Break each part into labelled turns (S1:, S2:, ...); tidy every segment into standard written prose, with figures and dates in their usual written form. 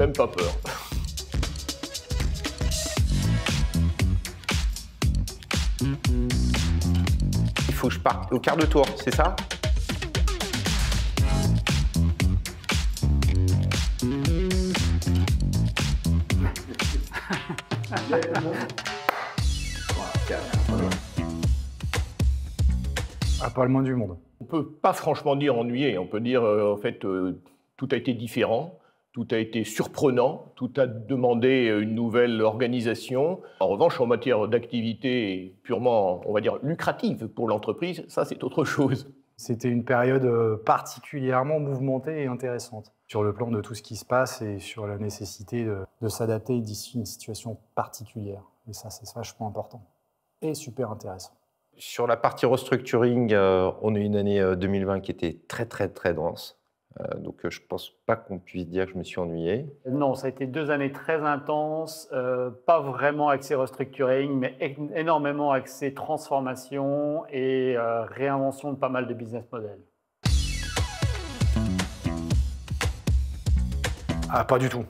S1: même pas peur.
S2: Il faut que je parte au quart de tour, c'est ça?
S3: Ah, pas le moins du monde.
S1: On ne peut pas franchement dire ennuyé, on peut dire en fait tout a été différent, tout a été surprenant, tout a demandé une nouvelle organisation. En revanche, en matière d'activité purement, on va dire, lucrative pour l'entreprise, ça c'est autre chose.
S3: C'était une période particulièrement mouvementée et intéressante sur le plan de tout ce qui se passe et sur la nécessité de s'adapter d'ici une situation particulière. Et ça, c'est vachement important et super intéressant.
S2: Sur la partie restructuring, on a eu une année 2020 qui était très dense. Donc je ne pense pas qu'on puisse dire que je me suis ennuyé.
S4: Non, ça a été 2 années très intenses, pas vraiment axé restructuring, mais énormément axé transformation et réinvention de pas mal de business models.
S3: Ah, pas du tout.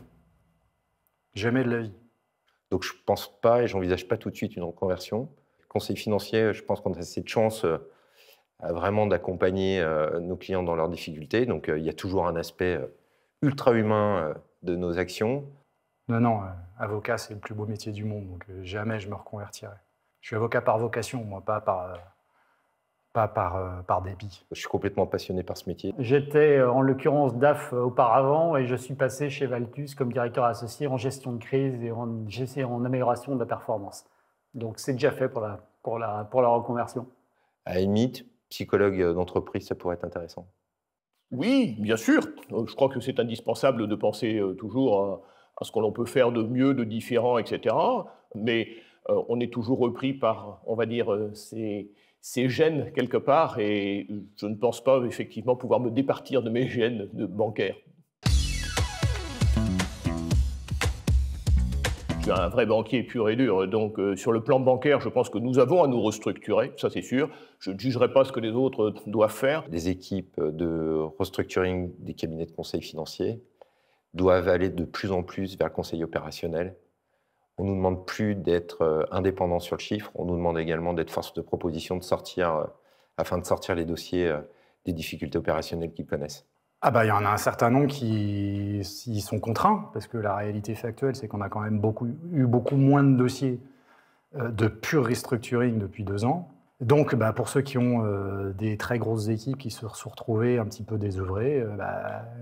S3: Jamais de la vie.
S2: Donc je ne pense pas et j'envisage pas tout de suite une reconversion. Conseil financier, je pense qu'on a cette chance vraiment d'accompagner nos clients dans leurs difficultés. Donc il y a toujours un aspect ultra humain de nos actions.
S3: Non, avocat, c'est le plus beau métier du monde, donc jamais je me reconvertirai. Je suis avocat par vocation, moi, pas par dépit.
S2: Je suis complètement passionné par ce métier.
S4: J'étais en l'occurrence DAF auparavant et je suis passé chez Valtus comme directeur associé en gestion de crise et en amélioration de la performance. Donc c'est déjà fait pour la reconversion.
S2: À la limite, psychologue d'entreprise, ça pourrait être intéressant.
S1: Oui, bien sûr. Je crois que c'est indispensable de penser toujours à ce que l'on peut faire de mieux, de différent, etc. Mais on est toujours repris par, on va dire, ces gènes quelque part, et je ne pense pas effectivement pouvoir me départir de mes gènes de bancaire. Je suis un vrai banquier pur et dur, donc sur le plan bancaire, je pense que nous avons à nous restructurer, ça c'est sûr. Je ne jugerai pas ce que les autres doivent faire.
S2: Les équipes de restructuring des cabinets de conseil financier doivent aller de plus en plus vers le conseil opérationnel. On ne nous demande plus d'être indépendant sur le chiffre, on nous demande également d'être force de proposition, afin de sortir les dossiers des difficultés opérationnelles qu'ils connaissent.
S3: Ah bah, il y en a un certain nombre qui y sont contraints, parce que la réalité factuelle, c'est qu'on a quand même eu beaucoup moins de dossiers de pur restructuring depuis 2 ans. Donc, pour ceux qui ont des très grosses équipes qui se sont retrouvées un petit peu désœuvrées,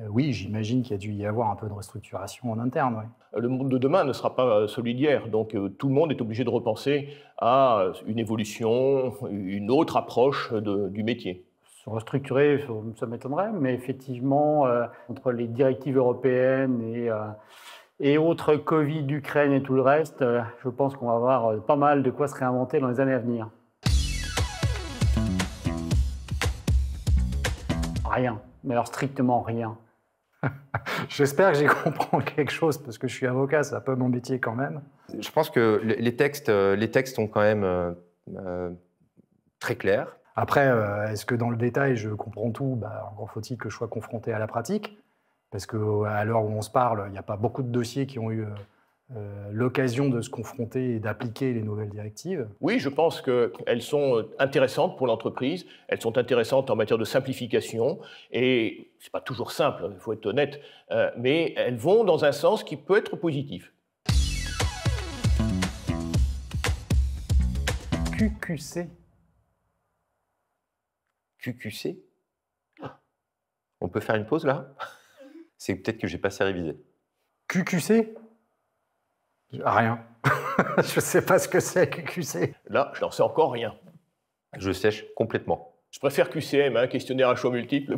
S3: oui, j'imagine qu'il y a dû y avoir un peu de restructuration en interne. Ouais.
S1: Le monde de demain ne sera pas celui d'hier, donc tout le monde est obligé de repenser à une évolution, une autre approche du métier.
S4: Restructurer, ça m'étonnerait, mais effectivement, entre les directives européennes et autres Covid, Ukraine et tout le reste, je pense qu'on va avoir pas mal de quoi se réinventer dans les années à venir. Rien, mais alors strictement rien.
S3: J'espère que j'y comprends quelque chose, parce que je suis avocat, c'est un peu mon métier quand même.
S2: Je pense que les textes sont quand même très clairs.
S3: Après, est-ce que dans le détail, je comprends tout? Encore faut-il que je sois confronté à la pratique, parce qu'à l'heure où on se parle, il n'y a pas beaucoup de dossiers qui ont eu l'occasion de se confronter et d'appliquer les nouvelles directives.
S1: Oui, je pense qu'elles sont intéressantes pour l'entreprise, elles sont intéressantes en matière de simplification, et ce n'est pas toujours simple, il faut être honnête, mais elles vont dans un sens qui peut être positif.
S4: QQC.
S2: QQC? On peut faire une pause là? C'est peut-être que j'ai pas assez révisé.
S3: QQC? Rien. Je ne sais pas ce que c'est, QQC.
S1: Là, je n'en sais encore rien.
S2: Je sèche complètement.
S1: Je préfère QCM, questionnaire à choix multiples.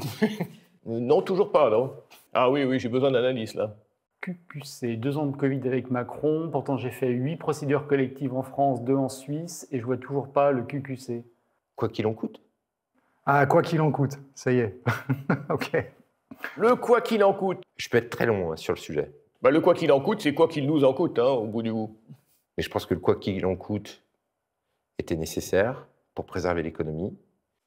S1: Non, toujours pas, non. Ah oui, j'ai besoin d'un indice là.
S4: QQC, 2 ans de Covid avec Macron, pourtant j'ai fait 8 procédures collectives en France, 2 en Suisse, et je vois toujours pas le QQC.
S2: Quoi qu'il en coûte?
S3: Ah, quoi qu'il en coûte, ça y est. Ok.
S1: Le quoi qu'il en coûte.
S2: Je peux être très long sur le sujet.
S1: Le quoi qu'il en coûte, c'est quoi qu'il nous en coûte, au bout du bout.
S2: Mais je pense que le quoi qu'il en coûte était nécessaire pour préserver l'économie.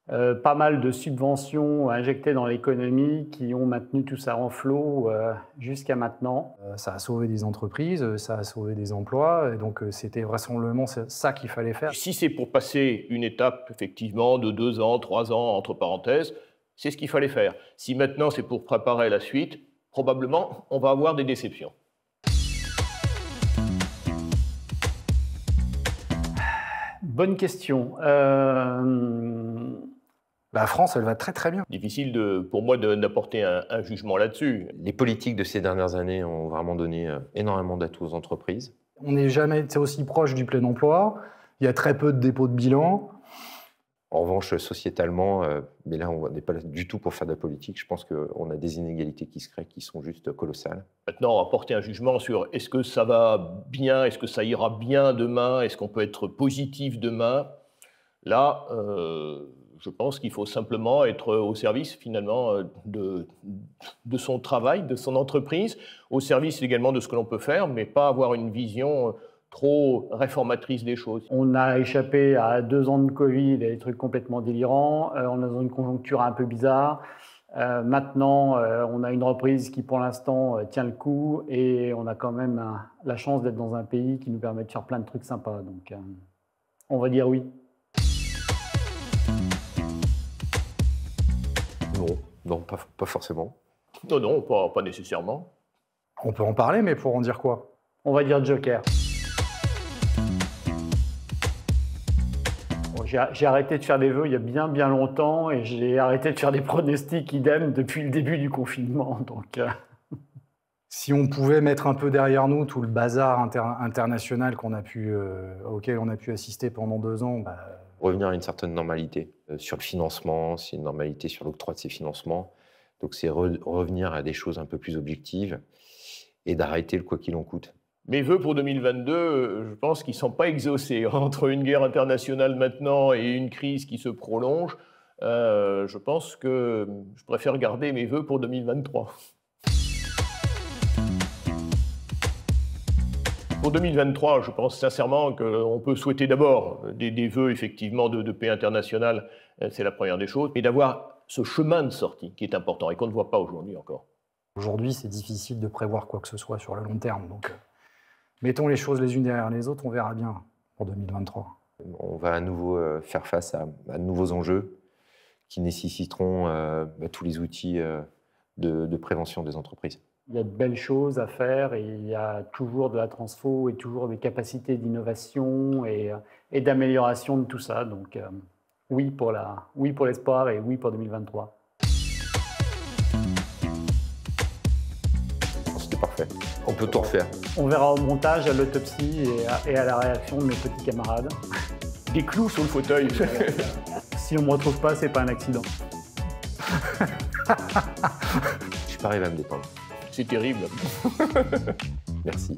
S4: pas mal de subventions injectées dans l'économie qui ont maintenu tout ça en flot jusqu'à maintenant.
S3: Ça a sauvé des entreprises, ça a sauvé des emplois, et donc c'était vraisemblablement ça qu'il fallait faire.
S1: Si c'est pour passer une étape, effectivement, de 2 ans, 3 ans, entre parenthèses, c'est ce qu'il fallait faire. Si maintenant c'est pour préparer la suite, probablement on va avoir des déceptions.
S4: Bonne question.
S3: La France, elle va très très bien.
S1: Difficile pour moi d'apporter un jugement là-dessus.
S2: Les politiques de ces dernières années ont vraiment donné énormément d'atouts aux entreprises.
S3: On n'est jamais été aussi proche du plein emploi. Il y a très peu de dépôts de bilan.
S2: En revanche, sociétalement, mais là, on n'est pas du tout pour faire de la politique. Je pense qu'on a des inégalités qui se créent qui sont juste colossales.
S1: Maintenant, on va porter un jugement sur est-ce que ça va bien, est-ce que ça ira bien demain, est-ce qu'on peut être positif demain. Là, je pense qu'il faut simplement être au service, finalement, de son travail, de son entreprise, au service également de ce que l'on peut faire, mais pas avoir une vision trop réformatrice des choses.
S4: On a échappé à 2 ans de Covid et des trucs complètement délirants. On est dans une conjoncture un peu bizarre. Maintenant, on a une reprise qui, pour l'instant, tient le coup et on a quand même la chance d'être dans un pays qui nous permet de faire plein de trucs sympas. Donc, on va dire oui.
S2: Non, pas forcément.
S1: Non, pas nécessairement.
S3: On peut en parler, mais pour en dire quoi?
S4: On va dire Joker. J'ai arrêté de faire des vœux il y a bien longtemps et j'ai arrêté de faire des pronostics idem depuis le début du confinement. Donc,
S3: Si on pouvait mettre un peu derrière nous tout le bazar international auquel on a pu assister pendant 2 ans,
S2: revenir à une certaine normalité sur le financement, c'est une normalité sur l'octroi de ces financements. Donc c'est revenir à des choses un peu plus objectives et d'arrêter le quoi qu'il en coûte.
S1: Mes vœux pour 2022, je pense qu'ils ne sont pas exaucés. Entre une guerre internationale maintenant et une crise qui se prolonge, je pense que je préfère garder mes vœux pour 2023. Pour 2023, je pense sincèrement qu'on peut souhaiter d'abord des vœux effectivement de paix internationale, c'est la première des choses, et d'avoir ce chemin de sortie qui est important et qu'on ne voit pas aujourd'hui encore.
S3: Aujourd'hui, c'est difficile de prévoir quoi que ce soit sur le long terme. Donc, mettons les choses les unes derrière les autres, on verra bien pour 2023.
S2: On va à nouveau faire face à de nouveaux enjeux qui nécessiteront tous les outils de prévention des entreprises.
S4: Il y a de belles choses à faire et il y a toujours de la transfo et toujours des capacités d'innovation et d'amélioration de tout ça. Donc oui pour l'espoir et oui pour 2023.
S2: C'était parfait. On peut tout refaire.
S4: On verra au montage, à l'autopsie et à la réaction de mes petits camarades.
S1: Des clous sur le fauteuil.
S4: Si on ne me retrouve pas, c'est pas un accident.
S2: Je suis pas arrivé à me détendre.
S1: C'est terrible.
S2: Merci.